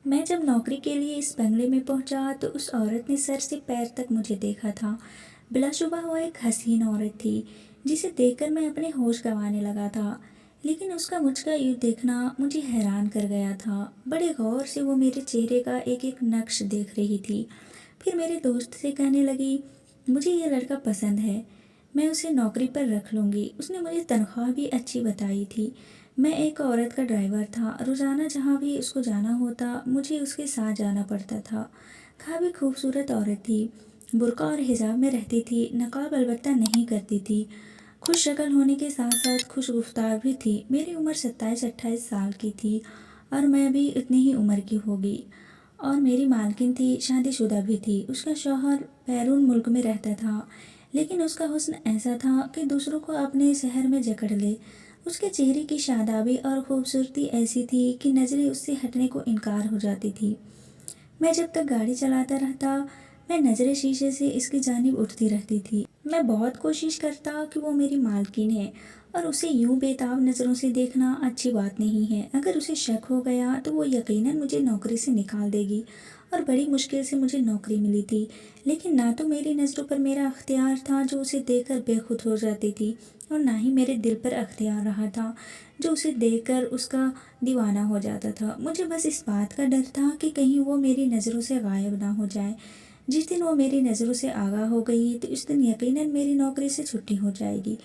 میں جب نوکری کے لیے اس بنگلے میں پہنچا تو اس عورت نے سر سے پیر تک مجھے دیکھا تھا۔ بلا شبہ وہ ایک حسین عورت تھی جسے دیکھ کر میں اپنے ہوش گنوانے لگا تھا، لیکن اس کا مجھ کا یوں دیکھنا مجھے حیران کر گیا تھا۔ بڑے غور سے وہ میرے چہرے کا ایک ایک نقش دیکھ رہی تھی، پھر میرے دوست سے کہنے لگی، مجھے یہ لڑکا پسند ہے، میں اسے نوکری پر رکھ لوں گی۔ اس نے مجھے تنخواہ بھی اچھی بتائی تھی۔ میں ایک عورت کا ڈرائیور تھا، روزانہ جہاں بھی اس کو جانا ہوتا مجھے اس کے ساتھ جانا پڑتا تھا۔ کافی خوبصورت عورت تھی، برقع اور حجاب میں رہتی تھی، نقاب البتہ نہیں کرتی تھی، خوش شکل ہونے کے ساتھ ساتھ خوش گفتار بھی تھی۔ میری عمر 27-28 سال کی تھی اور میں بھی اتنی ہی عمر کی ہوگی، اور میری مالکن تھی، شادی شدہ بھی تھی۔ اس کا شوہر بیرون ملک میں رہتا تھا، لیکن اس کا حسن ایسا تھا کہ دوسروں کو اپنے شہر میں جکڑ لے۔ اس کے چہرے کی شادابی اور خوبصورتی ایسی تھی کہ نظریں اس سے ہٹنے کو انکار ہو جاتی تھی۔ میں جب تک گاڑی چلاتا رہتا، میں نظریں شیشے سے اس کی جانب اٹھتی رہتی تھی۔ میں بہت کوشش کرتا کہ وہ میری مالکن ہے، اور اسے یوں بے تاب نظروں سے دیکھنا اچھی بات نہیں ہے۔ اگر اسے شک ہو گیا تو وہ یقیناً مجھے نوکری سے نکال دے گی، اور بڑی مشکل سے مجھے نوکری ملی تھی۔ لیکن نہ تو میری نظروں پر میرا اختیار تھا جو اسے دیکھ کر بے خود ہو جاتی تھی، اور نہ ہی میرے دل پر اختیار رہا تھا جو اسے دیکھ کر اس کا دیوانہ ہو جاتا تھا۔ مجھے بس اس بات کا ڈر تھا کہ کہیں وہ میری نظروں سے غائب نہ ہو جائے۔ جس دن وہ میری نظروں سے آگاہ ہو گئی تو اس دن یقیناً میری نوکری سے چھٹی ہو جائے گی۔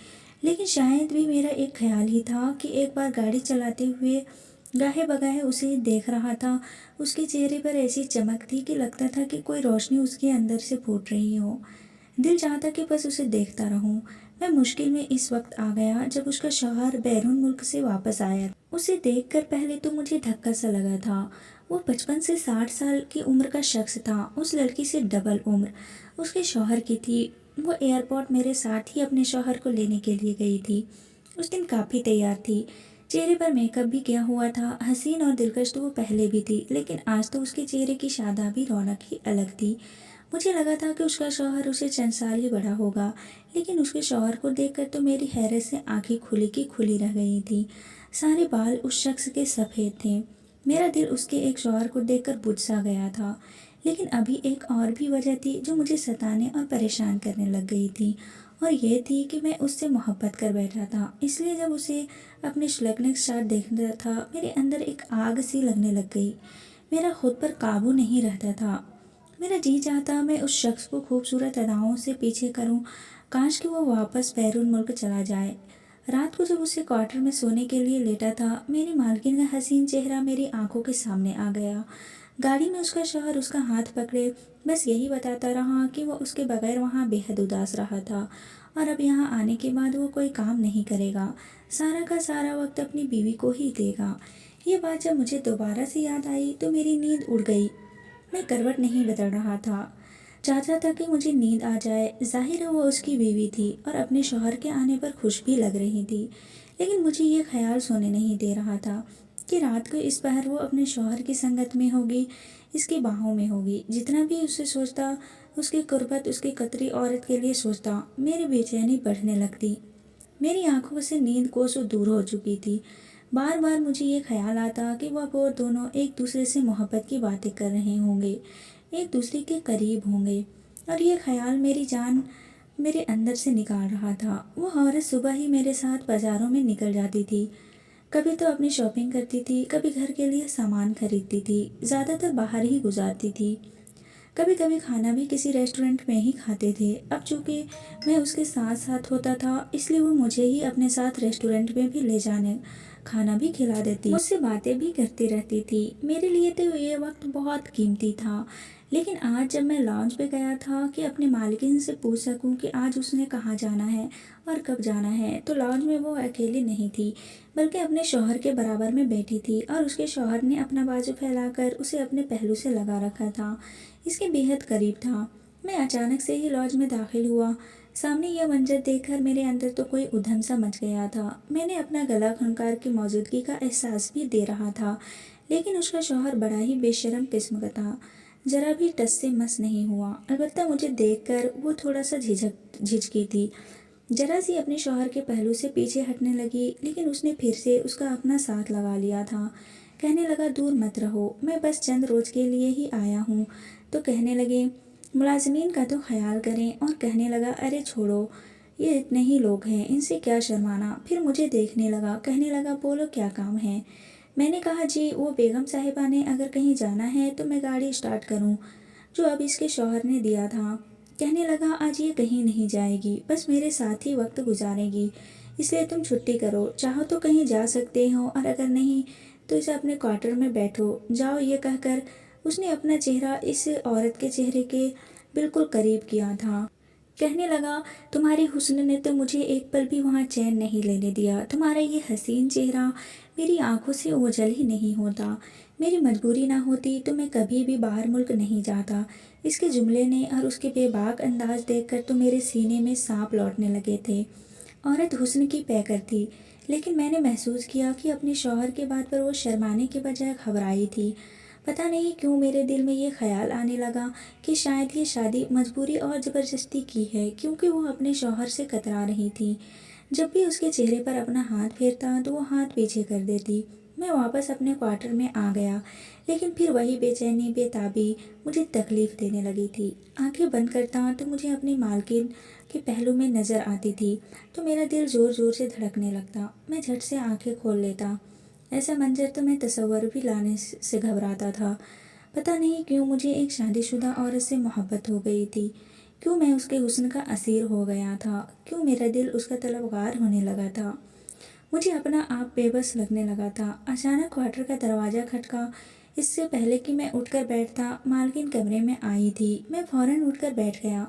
لیکن شاید بھی میرا ایک خیال ہی تھا کہ ایک بار گاڑی چلاتے ہوئے گاہے بگاہے اسے دیکھ رہا تھا۔ اس کے چہرے پر ایسی چمک تھی کہ لگتا تھا کہ کوئی روشنی اس کے اندر سے پھوٹ رہی ہو۔ دل چاہتا کہ بس اسے دیکھتا رہوں۔ میں مشکل میں اس وقت آ گیا جب اس کا شوہر بیرون ملک سے واپس آیا۔ اسے دیکھ کر پہلے تو مجھے دھکا سا لگا تھا۔ وہ 55 سے 60 سال کی عمر کا شخص تھا، اس لڑکی سے ڈبل عمر اس کے شوہر کی تھی۔ وہ ایئرپورٹ میرے ساتھ ہی اپنے شوہر کو لینے کے لیے گئی تھی۔ اس دن کافی تیار تھی، چہرے پر میک اپ بھی کیا ہوا تھا۔ حسین اور دلکش تو وہ پہلے بھی تھی، لیکن آج تو اس کے چہرے کی شادابی رونق ہی الگ تھی۔ مجھے لگا تھا کہ اس کا شوہر اسے چند سال ہی بڑا ہوگا، لیکن اس کے شوہر کو دیکھ کر تو میری حیرت سے آنکھیں کھلی کی کھلی رہ گئی تھیں۔ سارے بال اس شخص کے سفید تھے۔ میرا دل اس کے ایک شوہر کو دیکھ کر بجھ سا گیا تھا، لیکن ابھی ایک اور بھی وجہ تھی جو مجھے ستانے اور پریشان کرنے لگ گئی تھی، اور یہ تھی کہ میں اس سے محبت کر بیٹھا تھا۔ اس لیے جب اسے اپنے شلکنگ ساتھ دیکھتا تھا میرے اندر ایک آگ سی لگنے لگ گئی۔ میرا خود پر قابو نہیں رہتا تھا۔ میرا جی چاہتا میں اس شخص کو خوبصورت اداؤں سے پیچھے کروں، کاش کہ وہ واپس بیرون ملک چلا جائے۔ رات کو جب اسے کوارٹر میں سونے کے لیے لیٹا تھا، میری مالکن کا حسین چہرہ میری آنکھوں کے سامنے آ گیا۔ گاڑی میں اس کا شوہر اس کا ہاتھ پکڑے بس یہی بتاتا رہا کہ وہ اس کے بغیر وہاں بے حد اداس رہا تھا، اور اب یہاں آنے کے بعد وہ کوئی کام نہیں کرے گا، سارا کا سارا وقت اپنی بیوی کو ہی دے گا۔ یہ بات جب مجھے دوبارہ سے یاد آئی تو میری نیند اڑ گئی۔ میں کروٹ نہیں بدل رہا تھا، چاہتا تھا کہ مجھے نیند آ جائے۔ ظاہر ہے وہ اس کی بیوی تھی اور اپنے شوہر کے آنے پر خوش بھی لگ رہی تھی، لیکن مجھے یہ خیال سونے نہیں دے رہا تھا کہ رات کو اس پہر وہ اپنے شوہر کی سنگت میں ہوگی، اس کی باہوں میں ہوگی۔ جتنا بھی اسے سوچتا، اس کی قربت اس کی قطری عورت کے لیے سوچتا، میری بے چینی بڑھنے لگتی۔ میری آنکھوں سے نیند کوسوں دور ہو چکی تھی۔ بار بار مجھے یہ خیال آتا کہ وہ دونوں ایک دوسرے سے محبت کی باتیں کر رہے ہوں گے، ایک دوسرے کے قریب ہوں گے، اور یہ خیال میری جان میرے اندر سے نکال رہا تھا۔ وہ عورت صبح ہی میرے ساتھ بازاروں میں نکل جاتی تھی، کبھی تو اپنی شاپنگ کرتی تھی، کبھی گھر کے لیے سامان خریدتی تھی، زیادہ تر باہر ہی گزارتی تھی۔ کبھی کبھی کھانا بھی کسی ریسٹورنٹ میں ہی کھاتے تھے۔ اب چونکہ میں اس کے ساتھ ساتھ ہوتا تھا، اس لیے وہ مجھے ہی اپنے ساتھ ریسٹورنٹ میں بھی لے جانے، کھانا بھی کھلا دیتی، مجھ سے باتیں بھی کرتی رہتی تھی۔ میرے لیے تو یہ وقت بہت قیمتی تھا۔ لیکن آج جب میں لاؤنج پہ گیا تھا کہ اپنے مالکن سے پوچھ سکوں کہ آج اس نے کہاں جانا ہے اور کب جانا ہے، تو لاؤنج میں وہ اکیلی نہیں تھی، بلکہ اپنے شوہر کے برابر میں بیٹھی تھی، اور اس کے شوہر نے اپنا بازو پھیلا کر اسے اپنے پہلو سے لگا رکھا تھا، اس کے بے حد قریب تھا۔ میں اچانک سے ہی لاؤنج میں داخل ہوا۔ سامنے یہ منظر دیکھ کر میرے اندر تو کوئی ادھم سا مچ گیا تھا۔ میں نے اپنا گلا خنکار کی موجودگی کا احساس بھی دے رہا تھا، لیکن اس کا شوہر بڑا ہی بے شرم قسم کا تھا، ذرا بھی ٹس سے مس نہیں ہوا۔ البتہ مجھے دیکھ کر وہ تھوڑا سا جھجکی تھی، ذرا سی اپنے شوہر کے پہلو سے پیچھے ہٹنے لگی، لیکن اس نے پھر سے اس کا اپنا ساتھ لگا لیا تھا۔ کہنے لگا دور مت رہو، میں بس چند روز کے لیے ہی آیا ہوں۔ تو کہنے لگے ملازمین کا تو خیال کریں، اور کہنے لگا ارے چھوڑو، یہ اتنے ہی لوگ ہیں، ان سے کیا شرمانا۔ پھر مجھے دیکھنے لگا، کہنے لگا بولو کیا کام ہے۔ میں نے کہا جی وہ بیگم صاحبہ نے اگر کہیں جانا ہے تو میں گاڑی اسٹارٹ کروں جو اب اس کے شوہر نے دیا تھا۔ کہنے لگا آج یہ کہیں نہیں جائے گی، بس میرے ساتھ ہی وقت گزارے گی، اس لیے تم چھٹی کرو، چاہو تو کہیں جا سکتے ہو اور اگر نہیں تو اسے اپنے کوارٹر میں بیٹھو جاؤ۔ یہ کہہ کر اس نے اپنا چہرہ اس عورت کے چہرے کے بالکل قریب کیا تھا۔ کہنے لگا تمہاری حسن نے تو مجھے ایک پل بھی وہاں چین نہیں لینے دیا، تمہارا یہ حسین چہرہ میری آنکھوں سے اوجھل ہی نہیں ہوتا، میری مجبوری نہ ہوتی تو میں کبھی بھی باہر ملک نہیں جاتا۔ اس کے جملے نے اور اس کے بے باک انداز دیکھ کر تو میرے سینے میں سانپ لوٹنے لگے تھے۔ عورت حسن کی پیکر تھی، لیکن میں نے محسوس کیا کہ اپنے شوہر کے بات پر وہ شرمانے کے بجائے گھبرائی تھی۔ پتہ نہیں کیوں میرے دل میں یہ خیال آنے لگا کہ شاید یہ شادی مجبوری اور زبردستی کی ہے، کیونکہ وہ اپنے شوہر سے کترا رہی تھی۔ جب بھی اس کے چہرے پر اپنا ہاتھ پھیرتا تو وہ ہاتھ پیچھے کر دیتی۔ میں واپس اپنے کوارٹر میں آ گیا، لیکن پھر وہی بے چینی بے تابی مجھے تکلیف دینے لگی تھی۔ آنکھیں بند کرتا تو مجھے اپنی مالکن کے پہلو میں نظر آتی تھی تو میرا دل زور زور سے دھڑکنے لگتا۔ میں جھٹ سے آنکھیں کھول لیتا، ایسا منظر تو میں تصور بھی لانے سے گھبراتا تھا۔ پتہ نہیں کیوں مجھے ایک شادی شدہ عورت سے محبت ہو گئی تھی، کیوں میں اس کے حسن کا اسیر ہو گیا تھا، کیوں میرا دل اس کا طلبگار ہونے لگا تھا۔ مجھے اپنا آپ بے بس لگنے لگا تھا۔ اچانک کوارٹر کا دروازہ کھٹکا۔ اس سے پہلے کہ میں اٹھ کر بیٹھتا مالکن کمرے میں آئی تھی۔ میں فوراً اٹھ کر بیٹھ گیا۔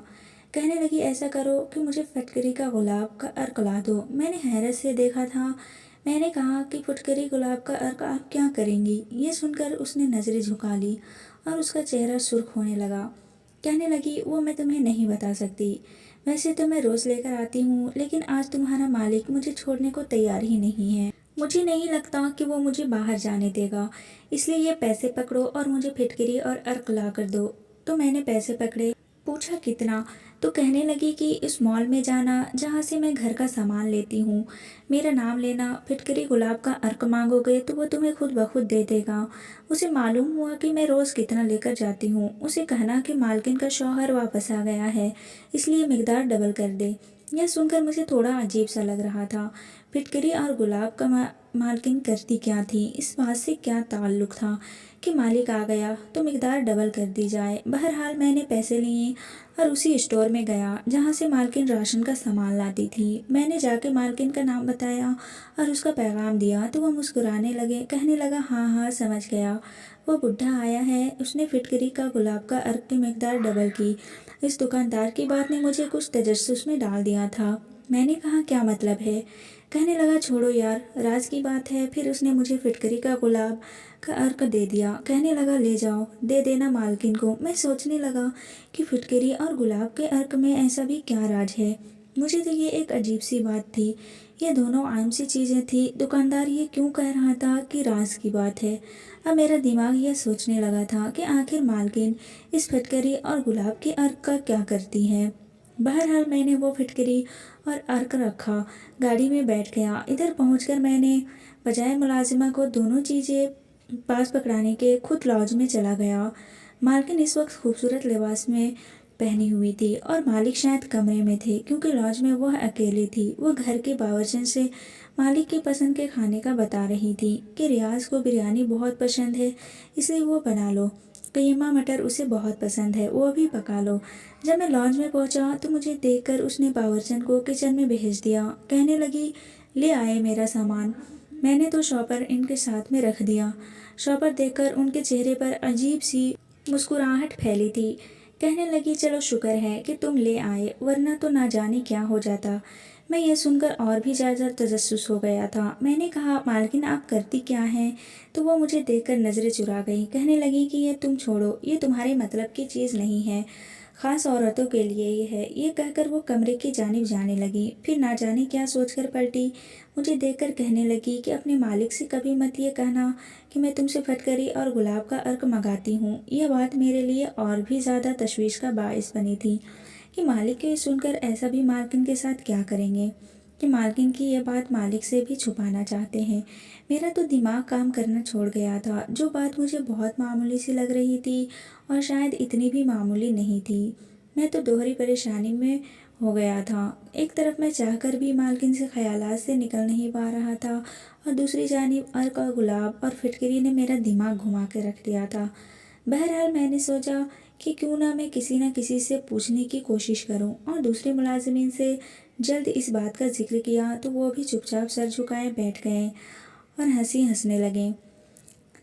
کہنے لگی ایسا کرو کہ مجھے پھٹکری کا گلاب کا عرق لا دو۔ میں نے حیرت سے دیکھا تھا۔ میں نے کہا کہ پھٹکری گلاب کا عرق آپ کیا کریں گی؟ یہ سن کر اس نے نظریں جھکا لی اور اس کا چہرہ سرخ ہونے لگا۔ کہنے لگی وہ میں تمہیں نہیں بتا سکتی، ویسے تو میں روز لے کر آتی ہوں، لیکن آج تمہارا مالک مجھے چھوڑنے کو تیار ہی نہیں ہے۔ مجھے نہیں لگتا کہ وہ مجھے باہر جانے دے گا، اس لیے یہ پیسے پکڑو اور مجھے پھٹکری اور عرق لا کر دو۔ تو میں نے پیسے پکڑے، پوچھا کتنا؟ تو کہنے لگی کہ اس مال میں جانا جہاں سے میں گھر کا سامان لیتی ہوں، میرا نام لینا، پھٹکری گلاب کا عرق مانگو گے تو وہ تمہیں خود بخود دے دے گا۔ اسے معلوم ہوا کہ میں روز کتنا لے کر جاتی ہوں۔ اسے کہنا کہ مالکن کا شوہر واپس آ گیا ہے، اس لیے مقدار ڈبل کر دے۔ یہ سن کر مجھے تھوڑا عجیب سا لگ رہا تھا۔ پھٹکری اور گلاب کا مالکن کرتی کیا تھی؟ اس بات سے کیا تعلق تھا کہ مالک آ گیا تو مقدار ڈبل کر دی جائے؟ بہرحال میں نے پیسے لیے اور اسی اسٹور میں گیا جہاں سے مالکن راشن کا سامان لاتی تھی۔ میں نے جا کے مالکن کا نام بتایا اور اس کا پیغام دیا تو وہ مسکرانے لگے، کہنے لگا ہاں ہاں سمجھ گیا، وہ بڈھا آیا ہے، اس نے پھٹکری کا گلاب کا عرق کی مقدار ڈبل کی۔ اس دکاندار کی بات نے مجھے کچھ تجسس میں ڈال دیا تھا۔ میں نے کہا کیا مطلب ہے؟ کہنے لگا چھوڑو یار، راز کی بات ہے۔ پھر اس نے مجھے پھٹکری کا گلاب کا عرق دے دیا۔ کہنے لگا لے جاؤ، دے دینا مالکن کو۔ میں سوچنے لگا کہ پھٹکری اور گلاب کے عرق میں ایسا بھی کیا راز ہے؟ مجھے تو یہ ایک عجیب سی بات تھی، یہ دونوں عام سی چیزیں تھیں، دکاندار یہ کیوں کہہ رہا تھا کہ راز کی بات ہے؟ اب میرا دماغ یہ سوچنے لگا تھا کہ آخر مالکن اس پھٹکری اور گلاب کے عرق کا کیا کرتی ہے؟ بہرحال میں نے وہ پھٹکری اور عرق رکھا، گاڑی میں بیٹھ گیا۔ ادھر پہنچ کر میں نے بجائے ملازمہ کو دونوں چیزیں پاس پکڑانے کے خود لاڈج میں چلا گیا۔ مالکن اس وقت خوبصورت لباس میں پہنی ہوئی تھی اور مالک شاید کمرے میں تھے، کیونکہ لاڈج میں وہ اکیلی تھی۔ وہ گھر کے باورچن سے مالک کی پسند کے کھانے کا بتا رہی تھی کہ ریاض کو بریانی بہت پسند ہے، اس لیے وہ بنا لو، قیمہ مٹر اسے بہت پسند ہے، وہ بھی پکا لو۔ جب میں لاڈج میں پہنچا تو مجھے دیکھ کر اس نے باورچن کو کچن میں بھیج دیا۔ کہنے لگی لے آئے میرا سامان۔ میں نے تو شاپر ان کے ساتھ میں رکھ دیا۔ شاپر دیکھ کر ان کے چہرے پر عجیب سی مسکراہٹ پھیلی تھی۔ کہنے لگی چلو شکر ہے کہ تم لے آئے، ورنہ تو نہ جانے کیا ہو جاتا۔ میں یہ سن کر اور بھی زیادہ تجسس ہو گیا تھا۔ میں نے کہا مالکن آپ کرتی کیا ہیں؟ تو وہ مجھے دیکھ کر نظریں چرا گئی، کہنے لگی کہ یہ تم چھوڑو، یہ تمہارے مطلب کی چیز نہیں ہے، خاص عورتوں کے لیے یہ ہے۔ یہ کہہ کر وہ کمرے کی جانب جانے لگی، پھر نہ جانے کیا سوچ کر پلٹی، مجھے دیکھ کر کہنے لگی کہ اپنے مالک سے کبھی مت یہ کہنا کہ میں تم سے پھٹکری اور گلاب کا عرق منگاتی ہوں۔ یہ بات میرے لیے اور بھی زیادہ تشویش کا باعث بنی تھی کہ مالک کے سن کر ایسا بھی مالکن کے ساتھ کیا کریں گے۔ کہ مالکن کی یہ بات مالک سے بھی چھپانا چاہتے ہیں۔ میرا تو دماغ کام کرنا چھوڑ گیا تھا۔ جو بات مجھے بہت معمولی سی لگ رہی تھی اور شاید اتنی بھی معمولی نہیں تھی، میں تو دوہری پریشانی میں ہو گیا تھا۔ ایک طرف میں چاہ کر بھی مالکن سے خیالات سے نکل نہیں پا رہا تھا اور دوسری جانب ارک اور گلاب اور پھٹکری نے میرا دماغ گھما کے رکھ دیا تھا۔ بہرحال میں نے سوچا کہ کیوں نہ کسی سے پوچھنے کی کوشش کروں، اور دوسرے ملازمین سے جلد اس بات کا ذکر کیا تو وہ بھی چپ چاپ سر جھکائے بیٹھ گئے اور ہنسنے لگے۔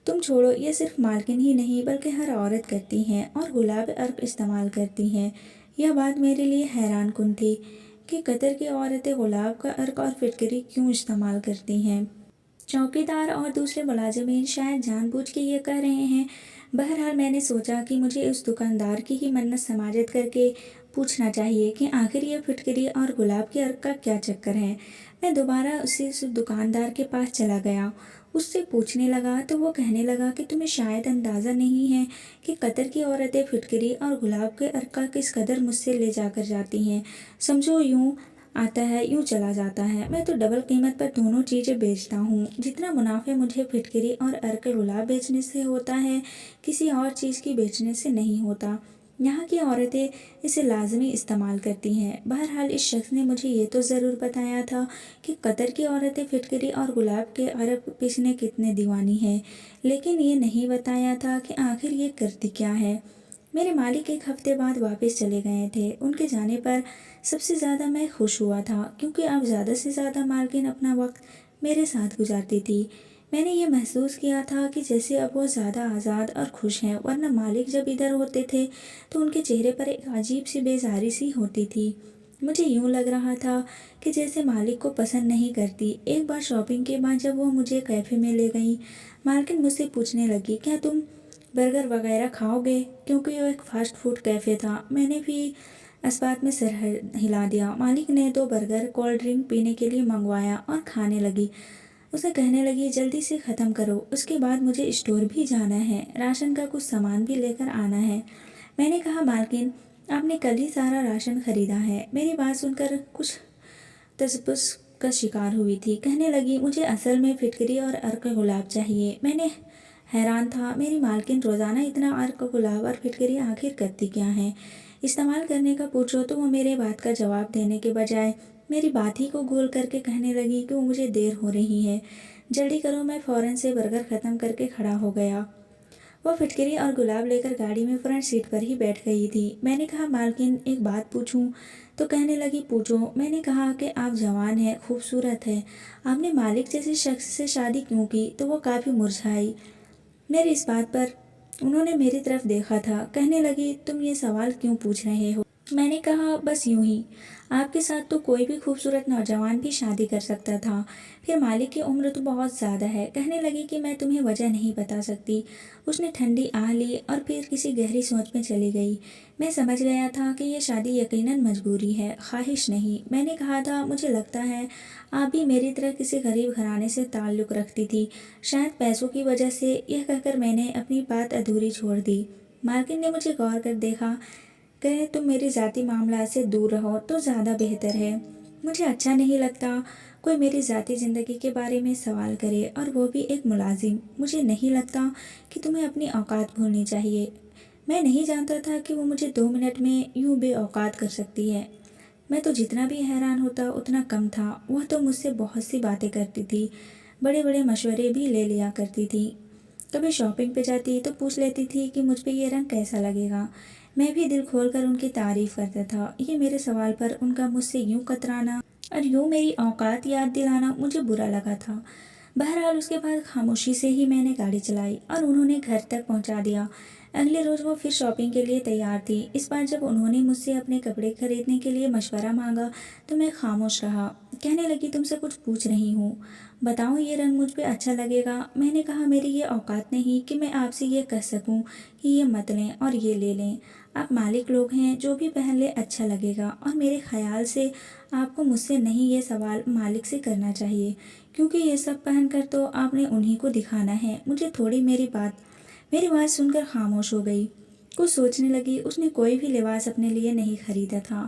تم چھوڑو، یہ صرف مالکن ہی نہیں بلکہ ہر عورت کرتی ہیں، اور گلاب ارک استعمال کرتی ہیں۔ یہ بات میرے لیے حیران کن تھی کہ قطر کی عورتیں گلاب کا ارک اور پھٹکری کیوں استعمال کرتی ہیں۔ چوکیدار اور دوسرے ملازمین شاید جان بوجھ کے یہ کہہ رہے ہیں۔ بہرحال میں نے سوچا کہ مجھے اس دکاندار کی ہی منت سماجت کر کے پوچھنا چاہیے کہ آخر یہ پھٹکری اور گلاب کے ارک کا کیا چکر ہے۔ میں دوبارہ اس دکاندار کے پاس چلا گیا، اس سے پوچھنے لگا تو وہ کہنے لگا کہ تمہیں شاید اندازہ نہیں ہے کہ قطر کی عورتیں پھٹکری اور گلاب کے ارک کا کس قدر مجھ سے لے جا کر جاتی ہیں۔ سمجھو، یوں آتا ہے یوں چلا جاتا ہے۔ میں تو ڈبل قیمت پر دونوں چیزیں بیچتا ہوں۔ جتنا منافع مجھے پھٹکری اور ارک گلاب بیچنے سے ہوتا ہے، کسی اور چیز کی بیچنے سے نہیں ہوتا۔ یہاں کی عورتیں اسے لازمی استعمال کرتی ہیں۔ بہرحال اس شخص نے مجھے یہ تو ضرور بتایا تھا کہ قطر کی عورتیں پھٹکری اور گلاب کے ارک بیچنے کتنے دیوانی ہیں، لیکن یہ نہیں بتایا تھا کہ آخر یہ کرتی کیا ہے۔ میرے مالک ایک ہفتے بعد واپس چلے گئے تھے۔ ان کے جانے پر سب سے زیادہ میں خوش ہوا تھا، کیونکہ اب زیادہ سے زیادہ مالکن اپنا وقت میرے ساتھ گزارتی تھی۔ میں نے یہ محسوس کیا تھا کہ جیسے اب وہ زیادہ آزاد اور خوش ہیں، ورنہ مالک جب ادھر ہوتے تھے تو ان کے چہرے پر ایک عجیب سی بیزاری سی ہوتی تھی۔ مجھے یوں لگ رہا تھا کہ جیسے مالک کو پسند نہیں کرتی۔ ایک بار شاپنگ کے بعد جب وہ مجھے کیفے میں لے گئی، مالکن مجھ سے پوچھنے لگی، کیا تم برگر وغیرہ کھاؤ گے؟ کیونکہ وہ ایک فاسٹ فوڈ کیفے تھا۔ میں نے بھی اس بات میں سر ہلا دیا۔ مالک نے 2 برگر کولڈ ڈرنک پینے کے لیے منگوایا اور کھانے لگی۔ اسے کہنے لگی، جلدی سے ختم کرو، اس کے بعد مجھے اسٹور بھی جانا ہے، راشن کا کچھ سامان بھی لے کر آنا ہے۔ میں نے کہا، مالکن آپ نے کل ہی سارا راشن خریدا ہے۔ میری بات سن کر کچھ تذبذب کا شکار ہوئی تھی۔ کہنے لگی، مجھے اصل میں پھٹکری اور ارک گلاب چاہیے۔ میں نے حیران تھا، میری مالکن روزانہ اتنا ارک گلاب اور پھٹکری آخر کرتی کیا ہیں؟ استعمال کرنے کا پوچھو تو وہ میرے بات کا جواب دینے کے بجائے میری بات ہی کو گول کر کے کہنے لگی کہ مجھے دیر ہو رہی ہے، جلدی کرو۔ میں فوراً سے برگر ختم کر کے کھڑا ہو گیا۔ وہ پھٹکری اور گلاب لے کر گاڑی میں فرنٹ سیٹ پر ہی بیٹھ گئی تھی۔ میں نے کہا، مالکن ایک بات پوچھوں؟ تو کہنے لگی، پوچھو۔ میں نے کہا کہ آپ جوان ہیں، خوبصورت ہیں، آپ نے مالک جیسے شخص سے شادی کیوں کی؟ تو وہ کافی مرجھائی۔ میری اس بات پر انہوں نے میری طرف دیکھا تھا۔ کہنے لگی، تم یہ سوال کیوں پوچھ رہے ہو؟ میں نے کہا، بس یوں ہی۔ آپ کے ساتھ تو کوئی بھی خوبصورت نوجوان بھی شادی کر سکتا تھا، پھر مالک کی عمر تو بہت زیادہ ہے۔ کہنے لگی کہ میں تمہیں وجہ نہیں بتا سکتی۔ اس نے ٹھنڈی آہ لی اور پھر کسی گہری سوچ میں چلی گئی۔ میں سمجھ گیا تھا کہ یہ شادی یقیناً مجبوری ہے، خواہش نہیں۔ میں نے کہا تھا، مجھے لگتا ہے آپ بھی میری طرح کسی غریب گھرانے سے تعلق رکھتی تھی، شاید پیسوں کی وجہ سے۔ یہ کہہ کر میں نے اپنی بات ادھوری چھوڑ دی۔ مالکن نے مجھے غور کر دیکھا۔ کہ تم میری ذاتی معاملات سے دور رہو تو زیادہ بہتر ہے۔ مجھے اچھا نہیں لگتا کوئی میری ذاتی زندگی کے بارے میں سوال کرے، اور وہ بھی ایک ملازم۔ مجھے نہیں لگتا کہ تمہیں اپنی اوقات بھولنی چاہیے۔ میں نہیں جانتا تھا کہ وہ مجھے 2 منٹ میں یوں بے اوقات کر سکتی ہے۔ میں تو جتنا بھی حیران ہوتا اتنا کم تھا۔ وہ تو مجھ سے بہت سی باتیں کرتی تھی، بڑے بڑے مشورے بھی لے لیا کرتی تھی۔ کبھی شاپنگ پہ جاتی تو پوچھ لیتی تھی کہ مجھ پہ یہ رنگ کیسا لگے گا۔ میں بھی دل کھول کر ان کی تعریف کرتا تھا۔ یہ میرے سوال پر ان کا مجھ سے یوں کترانا اور یوں میری اوقات یاد دلانا مجھے برا لگا تھا۔ بہرحال اس کے بعد خاموشی سے ہی میں نے گاڑی چلائی اور انہوں نے گھر تک پہنچا دیا۔ اگلے روز وہ پھر شاپنگ کے لیے تیار تھی۔ اس بار جب انہوں نے مجھ سے اپنے کپڑے خریدنے کے لیے مشورہ مانگا تو میں خاموش رہا۔ کہنے لگی، تم سے کچھ پوچھ رہی ہوں، بتاؤ یہ رنگ مجھ پہ اچھا لگے گا؟ میں نے کہا، میری یہ اوقات نہیں کہ میں آپ سے یہ کہہ سکوں کہ یہ مت لیں اور یہ لے لیں۔ آپ مالک لوگ ہیں، جو بھی پہن لے اچھا لگے گا، اور میرے خیال سے آپ کو مجھ سے نہیں یہ سوال مالک سے کرنا چاہیے، کیونکہ یہ سب پہن کر تو آپ نے انہی کو دکھانا ہے۔ مجھے تھوڑی میری بات سن کر خاموش ہو گئی۔ کچھ سوچنے لگی۔ اس نے کوئی بھی لباس اپنے لیے نہیں خریدا تھا۔